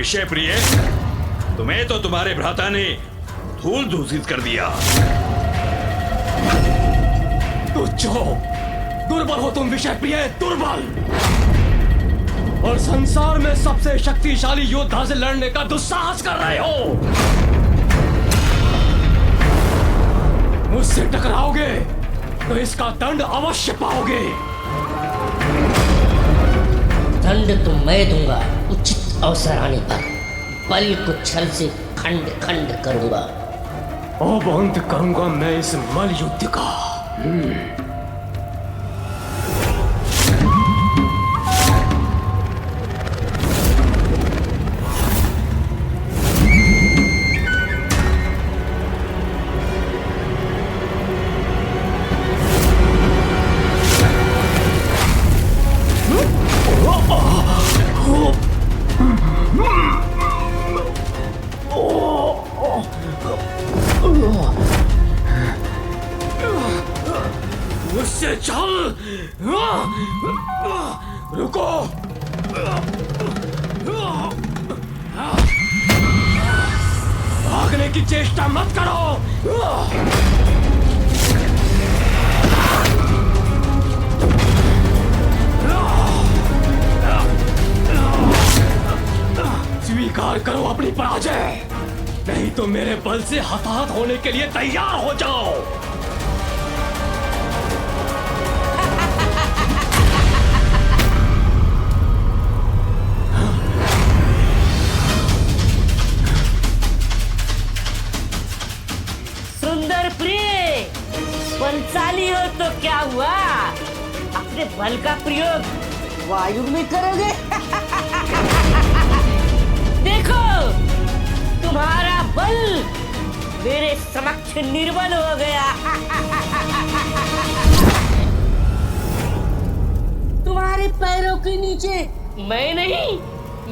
विषय प्रिय, तुम्हें तो तुम्हारे भ्राता ने धूल दूषित कर दिया। तुच्छ हो, दुर्बल हो तुम विषय प्रिय, दुर्बल। और संसार में सबसे शक्तिशाली योद्धा से लड़ने का दुस्साहस कर रहे हो। मुझसे टकराओगे तो इसका दंड अवश्य पाओगे। दंड तो मैं दूंगा, उचित अवसर आने पर बल को छल से खंड खंड करूंगा। अब अंत करूंगा मैं इस मल युद्ध का। मुझसे चल, रुको। भागने की चेष्टा मत करो। स्वीकार करो अपनी पराजय, नहीं तो मेरे बल से हताहत होने के लिए तैयार हो जाओ। सुंदर प्रिय, बलशाली हो तो क्या हुआ, अपने बल का प्रयोग वायु में करोगे। देखो, तुम्हारा बल मेरे समक्ष निर्बल हो गया। तुम्हारे पैरों के नीचे मैं नहीं,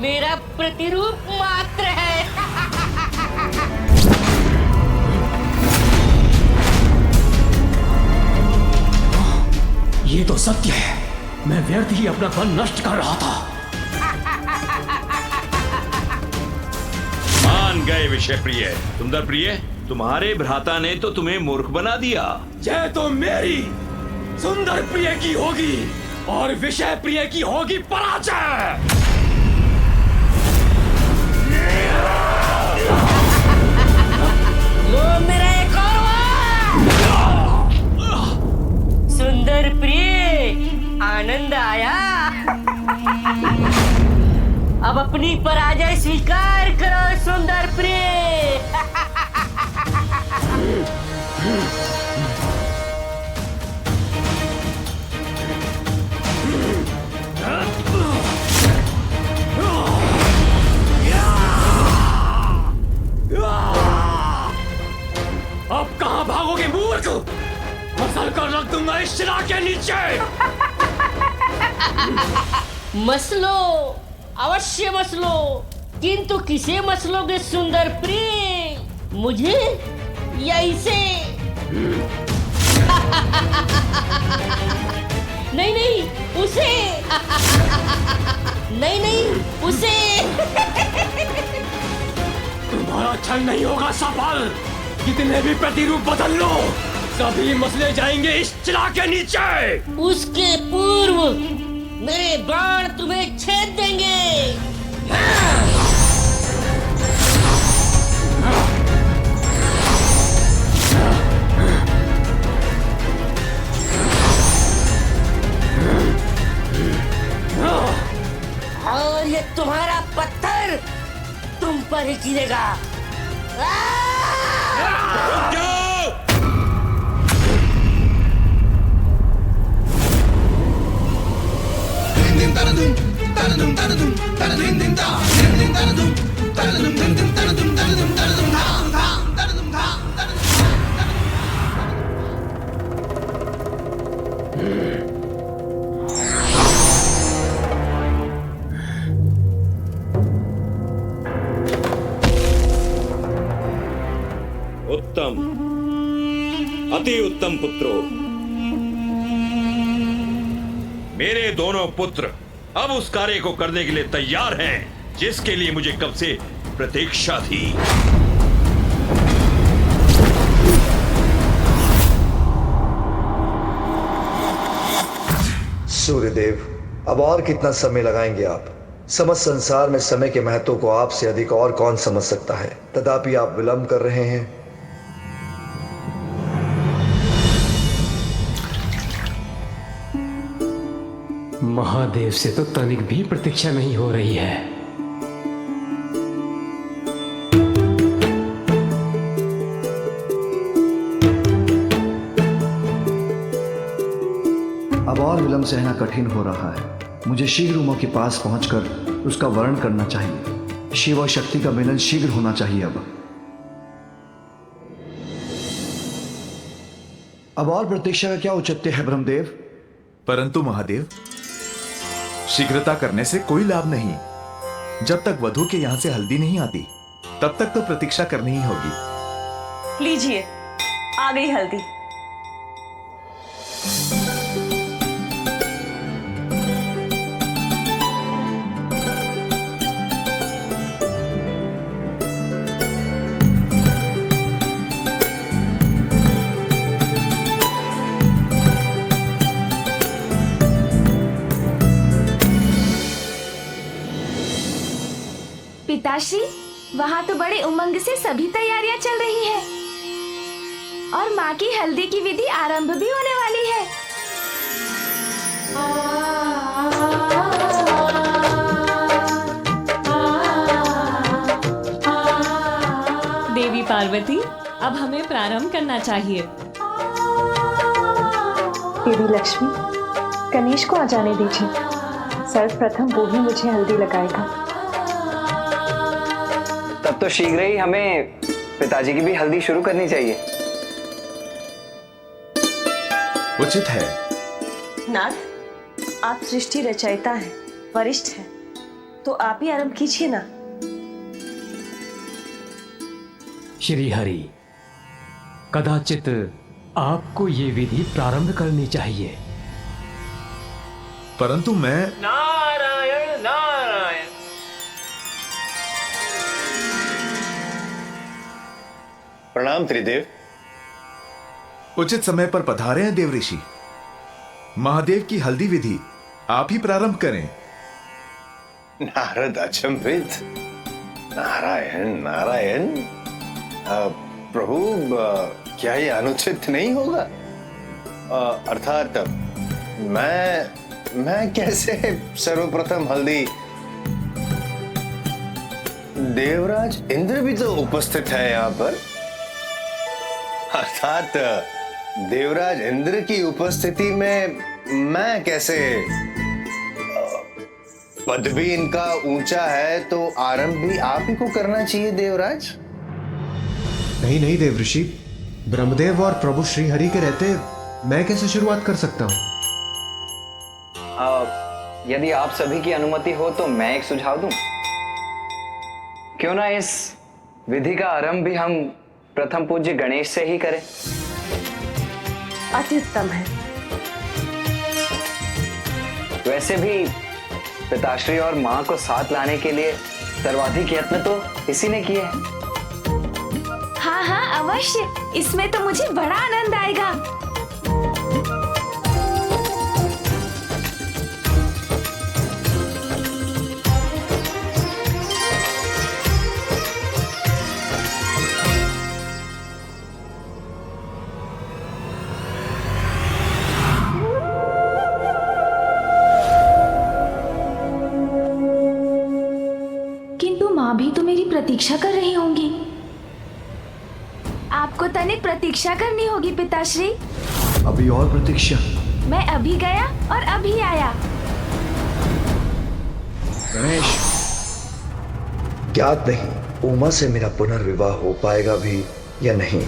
मेरा प्रतिरूप मात्र है। ये तो सत्य है, मैं व्यर्थ ही अपना बल नष्ट कर रहा था। मान गए विषय प्रिय। सुंदर प्रिय, तुम्हारे भ्राता ने तो तुम्हें मूर्ख बना दिया। जय तो मेरी सुंदर प्रिय की होगी और विषय प्रिय की होगी पराजय। लो मेरा एक और सुंदर प्रिय, आनंद आया। अब अपनी पराजय स्वीकार करो सुंदर प्रिय। अब कहां भागोगे मूर्ख, मसल कर रख दूंगा इस शिला के नीचे। मसलो, अवश्य मसलो, किंतु किसे मसलोगे सुंदर प्रिय, मुझे या इसे? नहीं नहीं, उसे। नहीं नहीं, उसे। तुम्हारा छल नहीं होगा सफल। कितने भी प्रतिरूप बदल लो, सभी मसले जाएंगे इस चिला के नीचे। उसके पूर्व मेरे बाण तुम्हें छेद देंगे। और ये तुम्हारा पत्थर तुम पर ही गिरेगा। उत्तम, अति उत्तम पुत्रों। मेरे दोनों पुत्र अब उस कार्य को करने के लिए तैयार हैं जिसके लिए मुझे कब से प्रतीक्षा थी। सूर्यदेव, अब और कितना समय लगाएंगे आप? समस्त संसार में समय के महत्व को आपसे अधिक और कौन समझ सकता है, तथापि आप विलंब कर रहे हैं। महादेव से तो तनिक भी प्रतीक्षा नहीं हो रही है। अब और विलंब सहना कठिन हो रहा है। मुझे शीघ्र उमा के पास पहुंचकर उसका वर्ण करना चाहिए। शिव और शक्ति का मिलन शीघ्र होना चाहिए। अब और प्रतीक्षा का क्या औचित्य है ब्रह्मदेव? परंतु महादेव, शीघ्रता करने से कोई लाभ नहीं। जब तक वधू के यहां से हल्दी नहीं आती तब तक तो प्रतीक्षा करनी ही होगी। लीजिए, आ गई हल्दी। पिताश्री, वहाँ तो बड़े उमंग से सभी तैयारियां चल रही हैं और माँ की हल्दी की विधि आरंभ भी होने वाली है। देवी पार्वती, अब हमें प्रारंभ करना चाहिए। देवी लक्ष्मी, गणेश को आ जाने दीजिए। सर्वप्रथम वो ही मुझे हल्दी लगाएगा। तब तो शीघ्र ही हमें पिताजी की भी हल्दी शुरू करनी चाहिए। उचित है। नाथ, आप सृष्टि रचयिता हैं, वरिष्ठ हैं, तो आप ही आरंभ कीजिए ना। श्री हरि, कदाचित आपको ये विधि प्रारंभ करनी चाहिए। परंतु मैं नारायण नारायण। प्रणाम त्रिदेव। उचित समय पर पधारे हैं देव ऋषि। महादेव की हल्दी विधि आप ही प्रारंभ करें। नारद अचंभित। नारायण नारायण। प्रभु, क्या ये अनुचित नहीं होगा? अर्थात मैं कैसे सर्वप्रथम हल्दी? देवराज इंद्र भी तो उपस्थित है यहाँ पर। अर्थात देवराज इंद्र की उपस्थिति में मैं कैसे? पद भी इनका ऊंचा है तो आरंभ भी आप ही को करना चाहिए देवराज। नहीं नहीं देव ऋषि, ब्रह्मदेव और प्रभु श्री हरि के रहते मैं कैसे शुरुआत कर सकता हूँ? यदि आप सभी की अनुमति हो तो मैं एक सुझाव दूं। क्यों ना इस विधि का आरंभ भी हम प्रथम पूज्य गणेश से ही करें। अति उत्तम है। वैसे भी पिताश्री और मां को साथ लाने के लिए सर्वाधिक यत्न तो इसी ने किए हैं। हाँ हाँ अवश्य, इसमें तो मुझे बड़ा आनंद आएगा। किंतु माँ भी तो मेरी प्रतीक्षा कर रही होंगी। आपको तनिक प्रतीक्षा करनी होगी पिताश्री। अभी और प्रतीक्षा? मैं अभी गया और अभी आया। गणेश, ज्ञात नहीं उमा से मेरा पुनर्विवाह हो पाएगा भी या नहीं।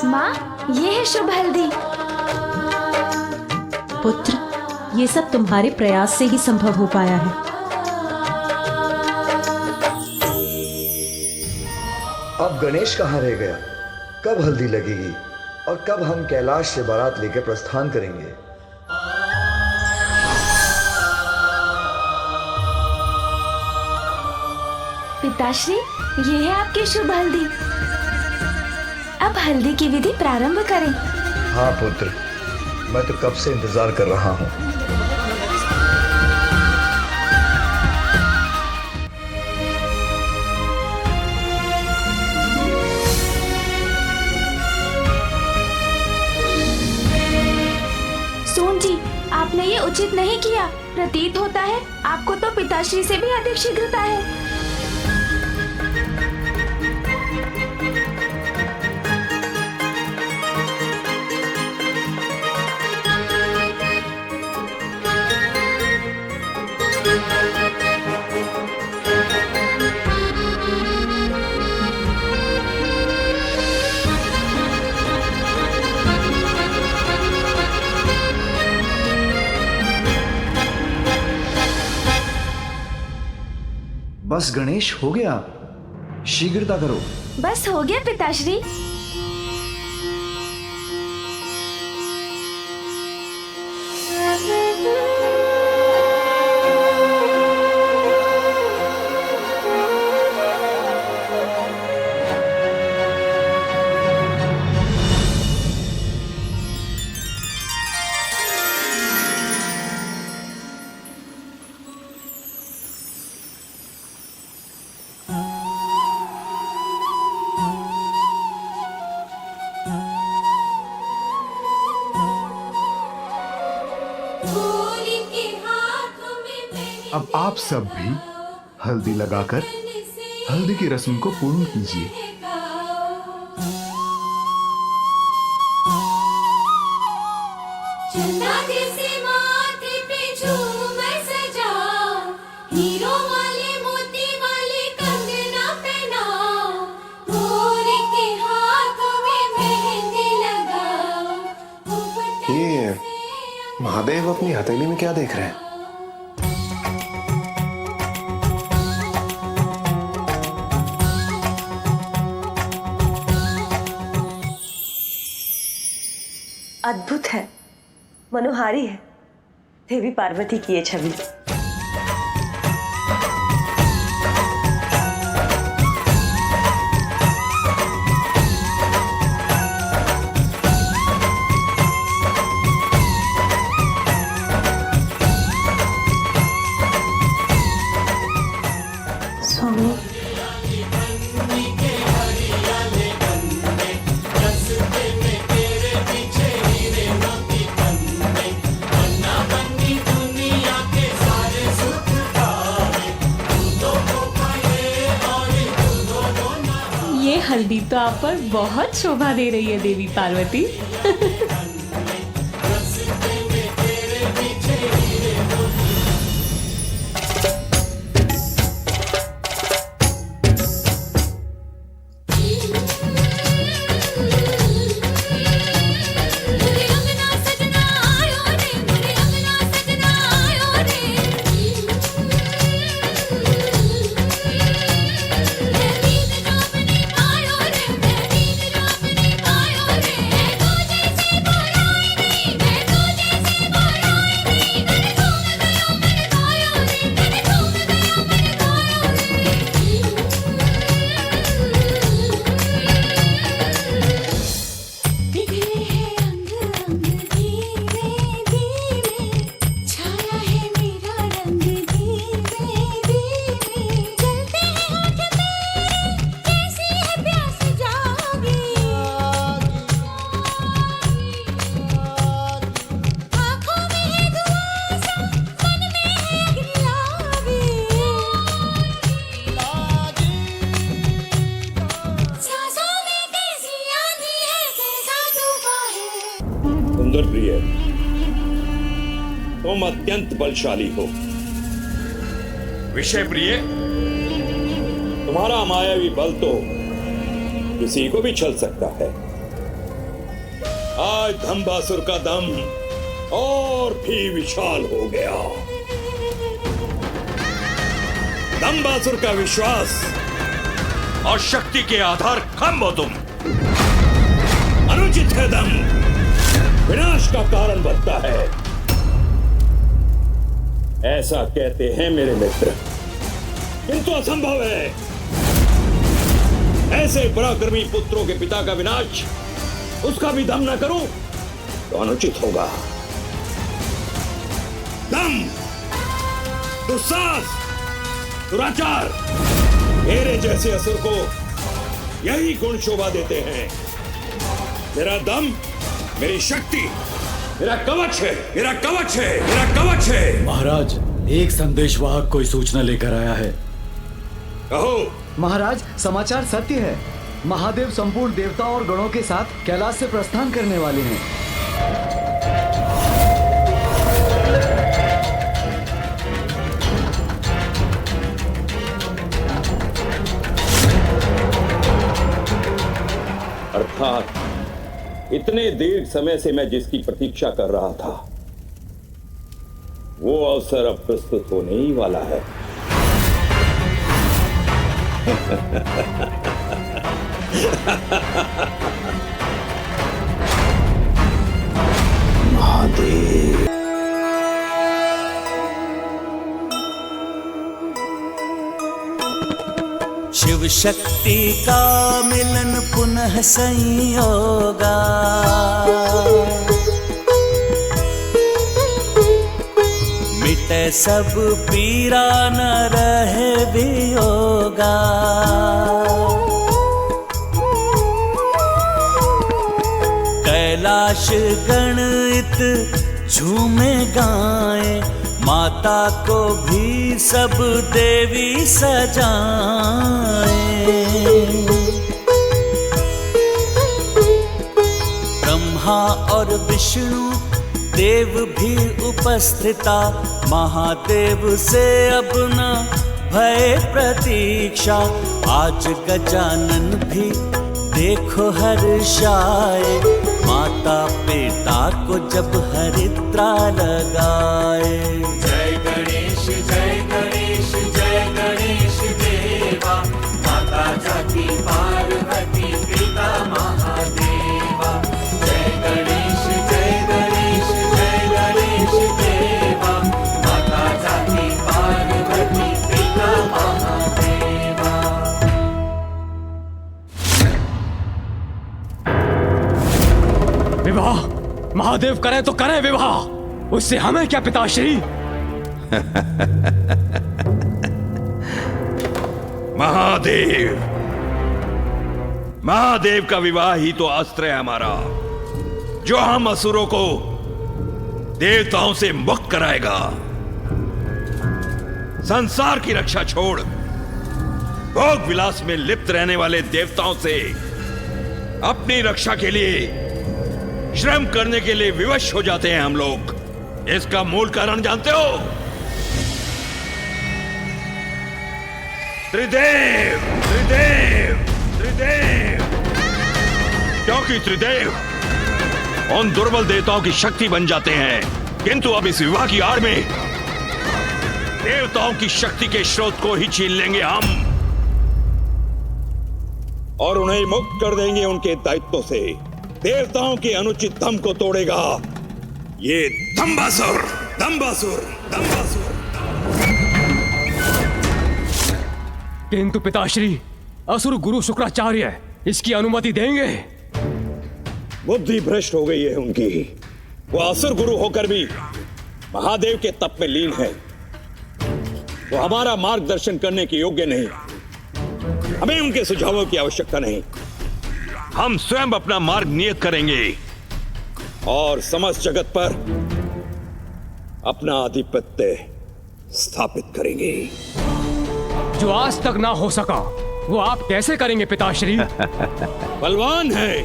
माँ, ये है शुभ हल्दी। ये सब तुम्हारे प्रयास से ही संभव हो पाया है। अब गणेश कहाँ रह गया? कब हल्दी लगेगी और कब हम कैलाश से बारात लेकर प्रस्थान करेंगे? पिताश्री, ये है आपकी शुभ हल्दी। अब हल्दी की विधि प्रारंभ करें। हाँ पुत्र, मैं तो कब से इंतजार कर रहा हूँ। सोन जी, आपने ये उचित नहीं किया। प्रतीत होता है आपको तो पिताश्री से भी अधिक शीघ्रता है। बस गणेश, हो गया, शीघ्रता करो। बस हो गया पिताश्री। अब आप सब भी हल्दी लगाकर हल्दी की रस्म को पूर्ण कीजिए। ये महादेव अपनी हथेली में क्या देख रहे हैं? अद्भुत है, मनोहारी है। देवी पार्वती की ये छवि। स्वामी, ये हल्दी तो आप पर बहुत शोभा दे रही है देवी पार्वती। सुंदर प्रिय, तुम अत्यंत बलशाली हो। विषय प्रिय, तुम्हारा मायावी बल तो किसी को भी छल सकता है। आज धम्बासुर का दम और भी विशाल हो गया। दंबासुर का विश्वास और शक्ति के आधार खम हो तुम। अनुचित है दम, विनाश का कारण बनता है, ऐसा कहते हैं मेरे मित्र, किंतु असंभव है। ऐसे पराक्रमी पुत्रों के पिता का विनाश उसका भी दम न करूं तो अनुचित होगा। दम, दुस्साहस, दुराचार, मेरे जैसे असुर को यही गुण शोभा देते हैं। मेरा दम, मेरी शक्ति, मेरा कवच है, मेरा कवच है, मेरा कवच है। महाराज, एक संदेशवाहक कोई सूचना लेकर आया है। कहो। महाराज, समाचार सत्य है। महादेव संपूर्ण देवताओं और गणों के साथ कैलाश से प्रस्थान करने वाले हैं। अर्थात इतने दीर्घ समय से मैं जिसकी प्रतीक्षा कर रहा था, वो अवसर अब प्रस्तुत होने ही वाला है। महादेव। शिव शक्ति का मिलन पुनः संयोगा, मिटे सब पीरा न रहे वियोगा। कैलाश गणित झूमे गाए, माता को भी सब देवी सजाए। ब्रह्मा और विष्णु देव भी उपस्थिता, महादेव से अब न भय प्रतीक्षा। आज गजानन भी देखो हर्षाए, माता पिता को जब हरिद्रा लगाए। जय गणेश जय गणेश जय गणेश देवा, माता जाति पार्वती पिता महादेवा। जय गणेश जय गणेश जय गणेश देवा, माता जाति पार्वती पिता महादेवा। विवाह महादेव करें तो करें विवाह, उससे हमें क्या पिताश्री। महादेव, महादेव का विवाह ही तो अस्त्र है हमारा, जो हम असुरों को देवताओं से मुक्त कराएगा। संसार की रक्षा छोड़ भोग विलास में लिप्त रहने वाले देवताओं से अपनी रक्षा के लिए, श्रम करने के लिए विवश हो जाते हैं हम लोग। इसका मूल कारण जानते हो? त्रिदेव, त्रिदेव, त्रिदेव। क्योंकि त्रिदेव उन दुर्बल देवताओं की शक्ति बन जाते हैं, किंतु अब इस विवाह की आड़ में देवताओं की शक्ति के स्रोत को ही छीन लेंगे हम, और उन्हें मुक्त कर देंगे उनके दायित्वों से। देवताओं के अनुचित दम को तोड़ेगा ये दंबासुर, दंबासुर, दंबासुर। किंतु पिताश्री, असुर गुरु शुक्राचार्य इसकी अनुमति देंगे? बुद्धि भ्रष्ट हो गई है उनकी। वो असुर गुरु होकर भी महादेव के तप में लीन है। वो हमारा मार्गदर्शन करने के योग्य नहीं। हमें उनके सुझावों की आवश्यकता नहीं। हम स्वयं अपना मार्ग नियत करेंगे और समस्त जगत पर अपना आधिपत्य स्थापित करेंगे। जो आज तक ना हो सका वो आप कैसे करेंगे पिताश्री? बलवान है,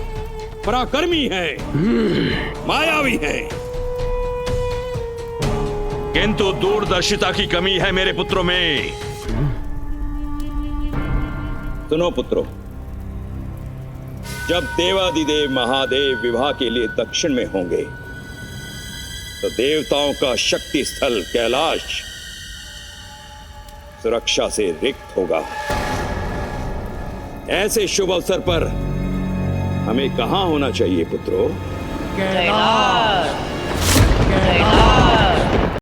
पराक्रमी है, मायावी है, किंतु दूरदर्शिता की कमी है मेरे पुत्रों में। सुनो पुत्रों, जब देवादिदेव महादेव विवाह के लिए दक्षिण में होंगे, तो देवताओं का शक्ति स्थल कैलाश सुरक्षा से रिक्त होगा। ऐसे शुभ अवसर पर हमें कहां होना चाहिए पुत्रों? कैलाश। कैलाश।